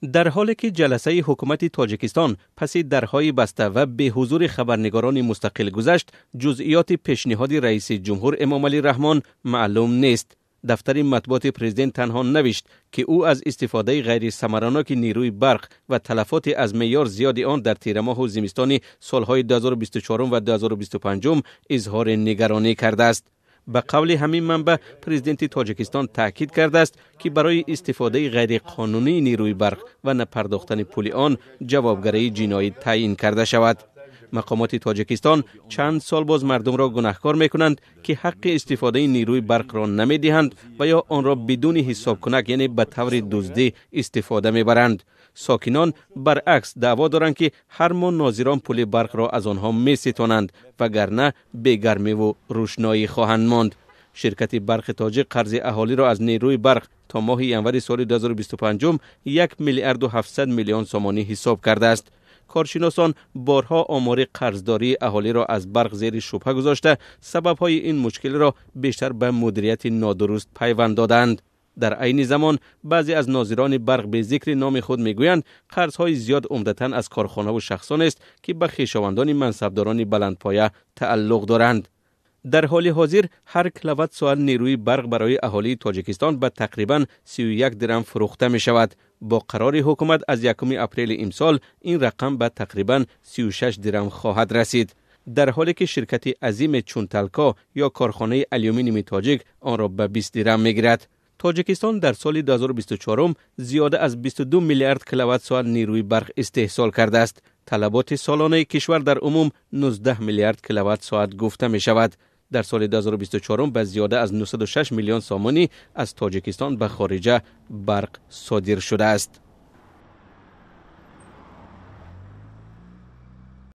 در حالی که جلسه حکومت تاجیکستان پس درهای بسته و به حضور خبرنگاران مستقل گذشت، جزئیات پیشنهاد رئیس جمهور امامعلی رحمان معلوم نیست. دفتر مطبوعات پرزیدنت تنها نوشت که او از استفاده غیر ثمراناک نیروی برق و تلفات از معیار زیاد آن در تیر ماه و زمستان سالهای 2024 و 2025 اظهار نگرانی کرده است. به قول همین منبع، پرزیدنت تاجیکستان تاکید کرده است که برای استفاده غیر قانونی نیروی برق و نپرداختن پول آن جوابگری جنایی تعیین کرده شود. مقامات تاجیکستان چند سال باز مردم را گناهکار میکنند که حق استفاده نیروی برق را نمیدهند و یا آن را بدون حساب کنک یعنی به طور دزدی استفاده میبرند. ساکنان برعکس دعوا دارند که هر ماه ناظران پول برق را از آنها میستانند وگرنه بی گرمی و روشنایی خواهند ماند. شرکت برق تاجیک قرض اهالی را از نیروی برق تا ماه ژانویه سال 2025 1 میلیارد و 700 میلیون سومانی حساب کرده است. کارشناسان بارها آمار قرضداری اهالی را از برق زیر شبهه گذاشته سبب‌های این مشکل را بیشتر به مدیریت نادرست پیوند دادند. در عین زمان بعضی از ناظران برق به ذکر نام خود میگویند قرض‌های زیاد عمدتاً از کارخانه و شخصان است که به خویشاوندان منصبداران بلندپایه تعلق دارند. در حال حاضر هر کیلووات ساعت نیروی برق برای اهالی تاجیکستان به تقریباً 31 درم فروخته می شود. با قرار حکومت از 1 اپریل امسال این رقم به تقریباً 36 درم خواهد رسید. در حالی که شرکت عظیم چون تلکا یا کارخانه آلومینیوم تاجیک آن را به 20 درم میگیرد. تاجیکستان در سال 2024 زیاده از 22 میلیارد کیلووات ساعت نیروی برق استحصال کرده است. طلبات سالانه کشور در عموم 19 میلیارد کیلووات ساعت گفته می شود. در سال 2024 به زیاده از 906 میلیون سومانی از تاجیکستان به خارج برق صادر شده است.